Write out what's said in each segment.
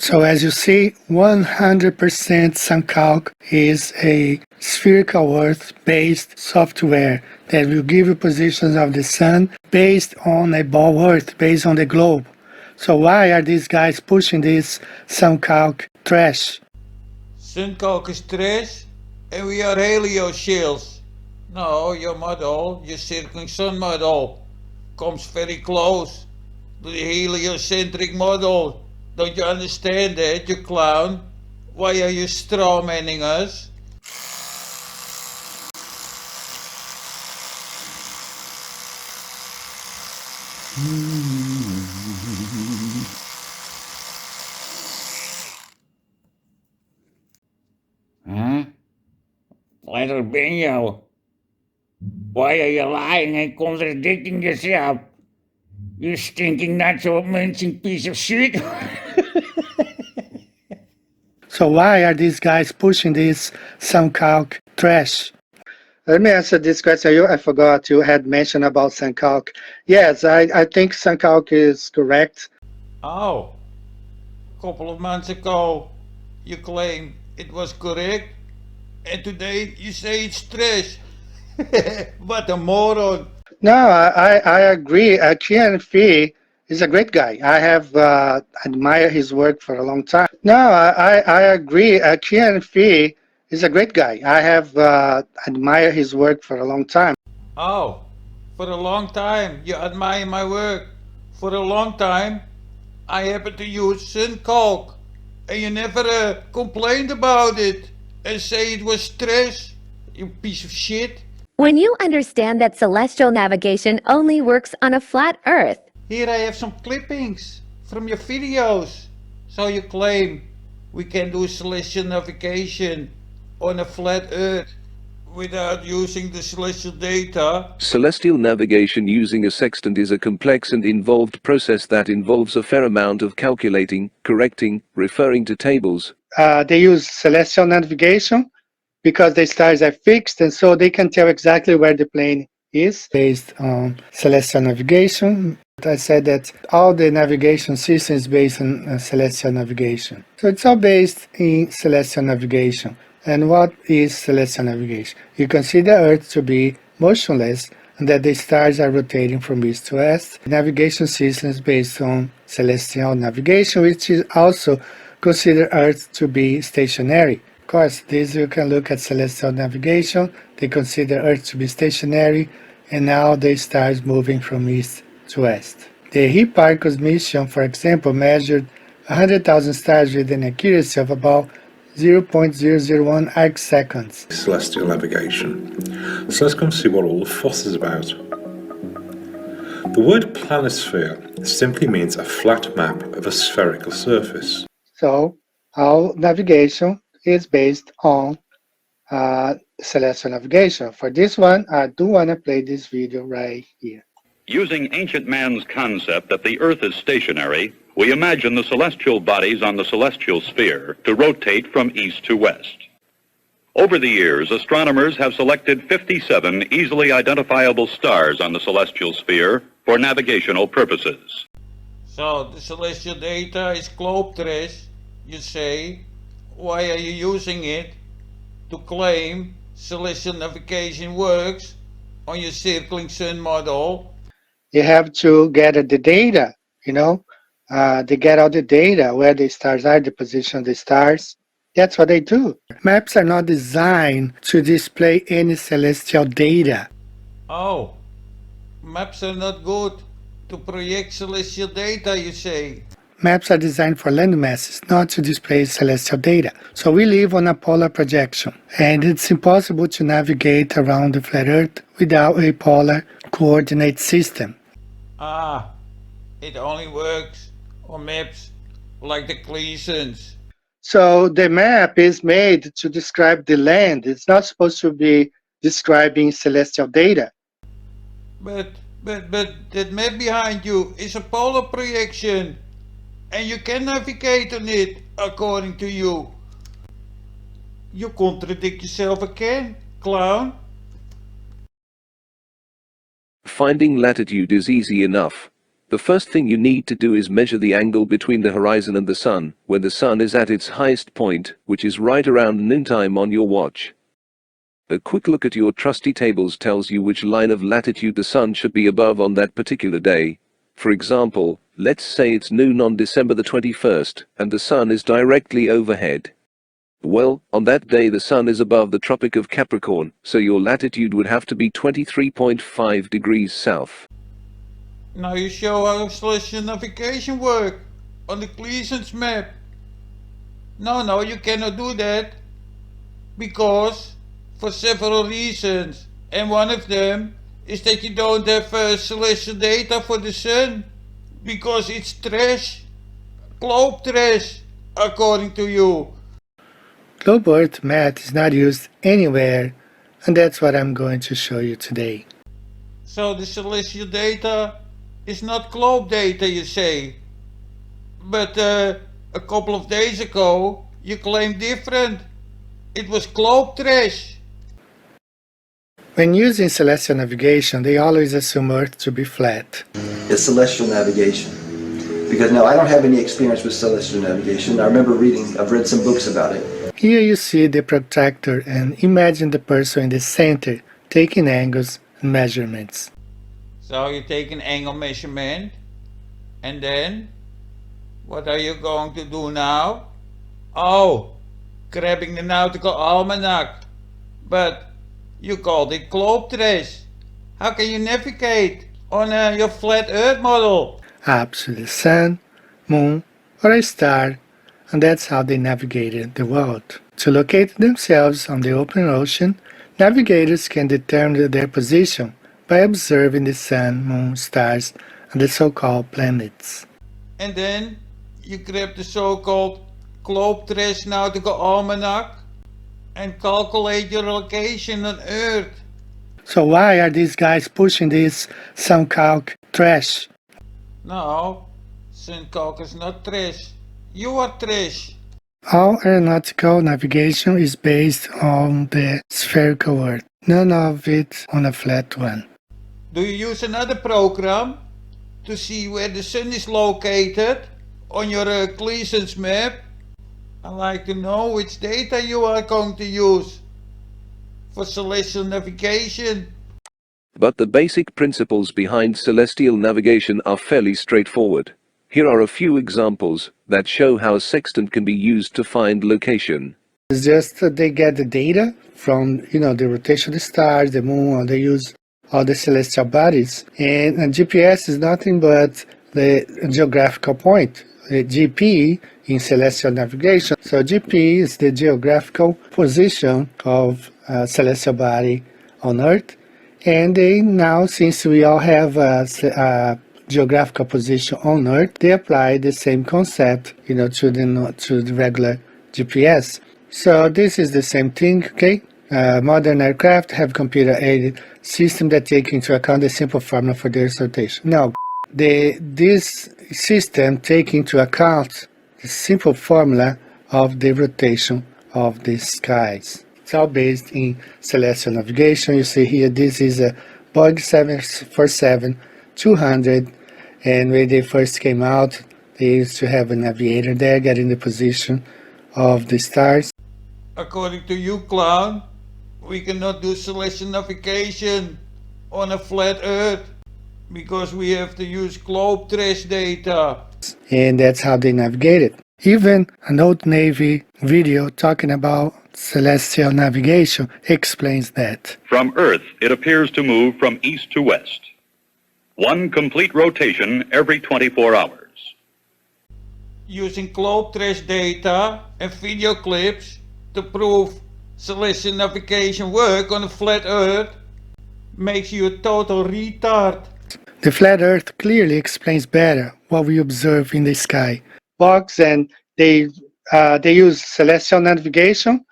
So as you see, 100% SunCalc is a spherical Earth-based software that will give you positions of the sun based on a ball Earth, based on the globe. So why are these guys pushing this SunCalc trash? SunCalc is trash and we are helio shells. No, your model, your circling sun model, comes very close to the heliocentric model. Don't you understand that, you clown? Why are you strawmanning us? Huh? Little Banjo, why are you lying and contradicting yourself? You stinking natural mincing piece of shit. So why are these guys pushing this SunCalc trash? Let me answer this question. I forgot you had mentioned about SunCalc. Yes, I think SunCalc is correct. Oh, a couple of months ago you claimed it was correct and today you say it's trash. What a moron. No, I agree. Kian Fee is a great guy. I have admired his work for a long time. No, I agree. Kian Fee is a great guy. I have admired his work for a long time. Oh, for a long time you admire my work. For a long time I happen to use SunCalc and you never complained about it and say it was trash, you piece of shit. When you understand that celestial navigation only works on a flat Earth, Here I have some clippings from your videos. So you claim we can do celestial navigation on a flat Earth without using the celestial data. Celestial navigation using a sextant is a complex and involved process that involves a fair amount of calculating, correcting, referring to tables. They use celestial navigation because the stars are fixed, and so they can tell exactly where the plane is based on celestial navigation. I said that all the navigation system is based on celestial navigation. So it's all based in celestial navigation. And what is celestial navigation? You consider Earth to be motionless and that the stars are rotating from east to west. The navigation system is based on celestial navigation, which is also consider Earth to be stationary. Of course, this you can look at celestial navigation. They consider Earth to be stationary, and now the stars moving from east to west. The Hipparcos mission, for example, measured 100,000 stars with an accuracy of about 0.001 arcseconds. Celestial navigation. So let's come see what all the fuss is about. The word planisphere simply means a flat map of a spherical surface. So our navigation is based on celestial navigation. For this one, I do want to play this video right here. Using ancient man's concept that the Earth is stationary, we imagine the celestial bodies on the celestial sphere to rotate from east to west. Over the years, astronomers have selected 57 easily identifiable stars on the celestial sphere for navigational purposes. So the celestial data is globe trash, you say. Why are you using it to claim celestial navigation works on your circling sun model? You have to gather the data, they get all the data, where the stars are, the position of the stars. That's what they do. Maps are not designed to display any celestial data. Oh, maps are not good to project celestial data, you say. Maps are designed for land masses, not to display celestial data. So we live on a polar projection, and it's impossible to navigate around the flat Earth without a polar coordinate system. Ah, it only works on maps like the Gleasons. So the map is made to describe the land. It's not supposed to be describing celestial data. But that map behind you is a polar projection, and you can navigate on it according to you. You contradict yourself again, clown. Finding latitude is easy enough. The first thing you need to do is measure the angle between the horizon and the sun, when the sun is at its highest point, which is right around noontime on your watch. A quick look at your trusty tables tells you which line of latitude the sun should be above on that particular day. For example, let's say it's noon on December the 21st, and the sun is directly overhead. Well, on that day the sun is above the Tropic of Capricorn, so your latitude would have to be 23.5 degrees south. Now you show how celestial navigation work on the Gleason's map. No, you cannot do that. Because for several reasons. And one of them is that you don't have celestial data for the sun. Because it's trash. Globe trash, according to you. Globe Earth math is not used anywhere, and that's what I'm going to show you today. So the celestial data is not globe data, you say. But a couple of days ago, you claimed different. It was globe trash. When using celestial navigation, they always assume Earth to be flat. Is celestial navigation. Because now I don't have any experience with celestial navigation. I've read some books about it. Here you see the protractor and imagine the person in the center taking angles and measurements. So you take an angle measurement, and then what are you going to do now? Oh, grabbing the nautical almanac. But you called it globe trash. How can you navigate on your flat Earth model? Up to the sun, moon, or a star, and that's how they navigated the world. To locate themselves on the open ocean, navigators can determine their position by observing the sun, moon, stars, and the so-called planets. And then you grab the so-called globe trash nautical almanac and calculate your location on Earth. So why are these guys pushing this SunCalc trash? No, SunCalc is not trash. You are trash. All aeronautical navigation is based on the spherical Earth, none of it on a flat one. Do you use another program to see where the sun is located on your Gleason's map? I'd like to know which data you are going to use for celestial navigation. But the basic principles behind celestial navigation are fairly straightforward. Here are a few examples that show how a sextant can be used to find location. It's just that they get the data from, the rotation of the stars, the moon, or they use all the celestial bodies. And GPS is nothing but the geographical point, the GP in celestial navigation. So GP is the geographical position of a celestial body on Earth. And they now, since we all have a geographical position on Earth, they apply the same concept, to the regular GPS. So this is the same thing, okay? Modern aircraft have computer-aided system that take into account the simple formula for their rotation. Now, this system take into account the simple formula of the rotation of the skies. It's all based in celestial navigation. You see here, this is a Boeing 747-200, and when they first came out, they used to have a navigator there getting the position of the stars. According to you, clown, we cannot do celestial navigation on a flat Earth because we have to use globe trash data. And that's how they navigated. Even an old Navy video talking about celestial navigation explains that. From Earth, it appears to move from east to west. One complete rotation every 24 hours. Using globe trash data and video clips to prove celestial navigation work on a flat Earth makes you a total retard. The flat Earth clearly explains better what we observe in the sky. Box, and they use celestial navigation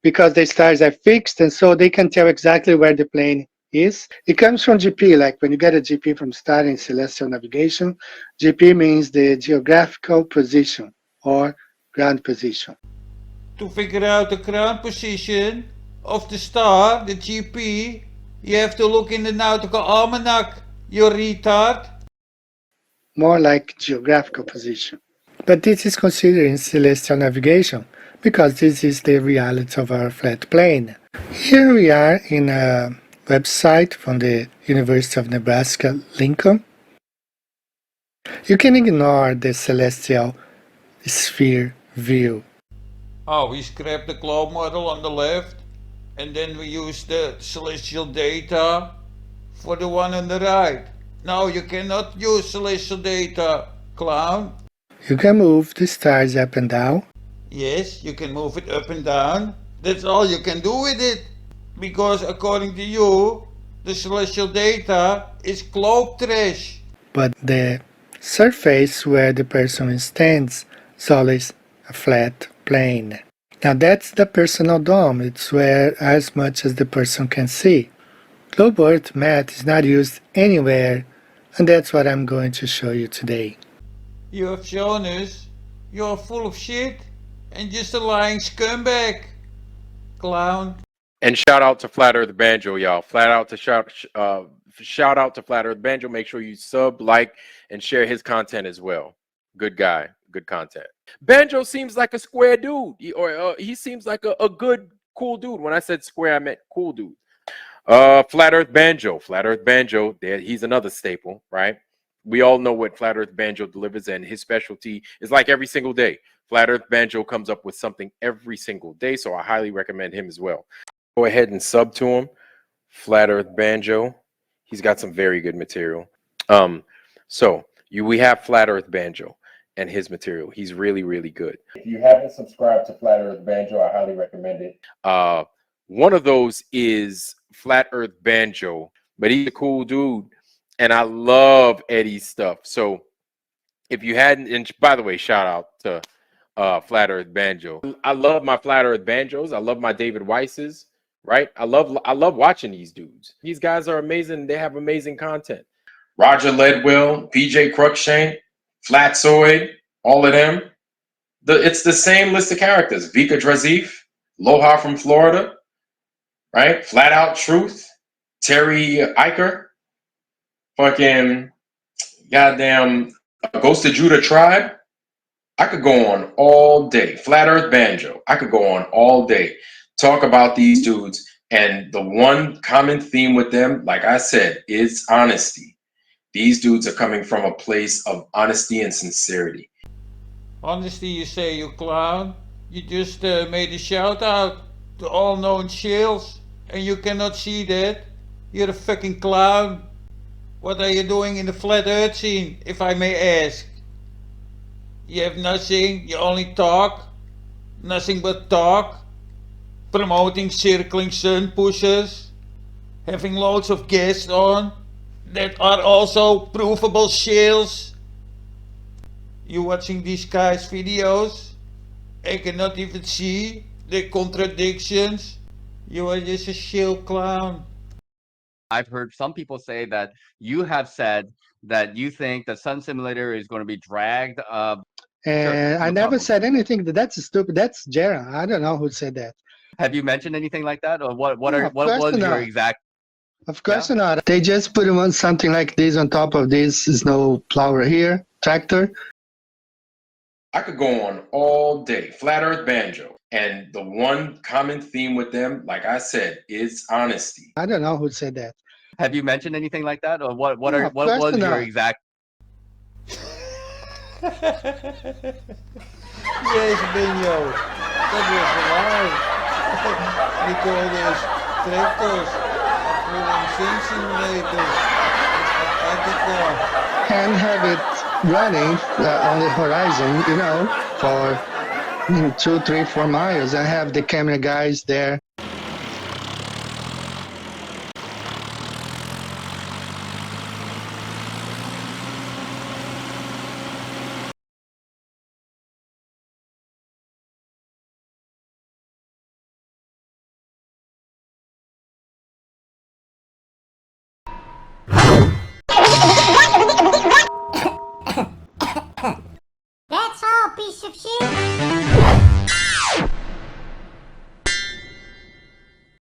because the stars are fixed, and so they can tell exactly where the plane is. It comes from GP, like when you get a GP from studying celestial navigation, GP means the geographical position or ground position. To figure out the ground position of the star, the GP, you have to look in the nautical almanac, you retard. more like geographical position. But this is considered in celestial navigation because this is the reality of our flat plane. Here we are in a website from the University of Nebraska, Lincoln. You can ignore the celestial sphere view. Oh, we scrapped the globe model on the left, and then we use the celestial data for the one on the right. No, you cannot use celestial data, clown. You can move the stars up and down. Yes, you can move it up and down. That's all you can do with it. Because according to you, the celestial data is globe trash. But the surface where the person stands is always a flat plane. Now that's the personal dome, it's where as much as the person can see. Globe Earth math is not used anywhere, and that's what I'm going to show you today. You have shown us you're full of shit and just a lying scumbag, clown. And shout out to Flat Earth Banjo, y'all. Shout out to Flat Earth Banjo. Make sure you sub, like, and share his content as well. Good guy, good content. Banjo seems like a square dude, he seems like a good, cool dude. When I said square, I meant cool dude. Flat Earth Banjo, he's another staple, right? We all know what Flat Earth Banjo delivers, and his specialty is like every single day. Flat Earth Banjo comes up with something every single day, so I highly recommend him as well. Go ahead and sub to him, Flat Earth Banjo. He's got some very good material. We have Flat Earth Banjo and his material. He's really, really good. If you haven't subscribed to Flat Earth Banjo, I highly recommend it. One of those is Flat Earth Banjo, but he's a cool dude, and I love Eddie's stuff. So if you hadn't, and by the way, shout out to Flat Earth Banjo. I love my Flat Earth Banjos. I love my David Weisses, right? I love watching these dudes. These guys are amazing. They have amazing content. Roger Ledwell, PJ Cruikshank, Flatsoid, all of them. It's the same list of characters. Vika Drazif, Loha from Florida, right? Flat Out Truth, Terry Eicher, fucking goddamn Ghost of Judah Tribe. I could go on all day. Flat Earth Banjo. I could go on all day. Talk about these dudes. And the one common theme with them, like I said, is honesty. These dudes are coming from a place of honesty and sincerity. Honesty, you say, you clown. You just made a shout out to all known shills, and you cannot see that. You're a fucking clown. What are you doing in the flat earth scene, if I may ask? You have nothing, you only talk. Nothing but talk. Promoting circling sun pushers. Having loads of guests on that are also provable shills. You watching these guys' videos? I cannot even see the contradictions. You are just a shill clown. I've heard some people say that you have said that you think the Sun Simulator is going to be dragged. And I never said anything that's stupid. That's Jaron. I don't know who said that. Have you mentioned anything like that, or what No, of what course was your not. exact? Of course not. They just put on something like this on top of this snow plower here, tractor. I could go on all day. Flat Earth Banjo. And the one common theme with them, like I said, is honesty. I don't know who said that. Have you mentioned anything like that, or what No, of what course was your not. exact? Yes, Banjo. That was a lie. We call those tractors. Pulling sun simulators. And have it running on the horizon, for 2, 3, 4 miles, and have the camera guys there. That's all, piece of shit.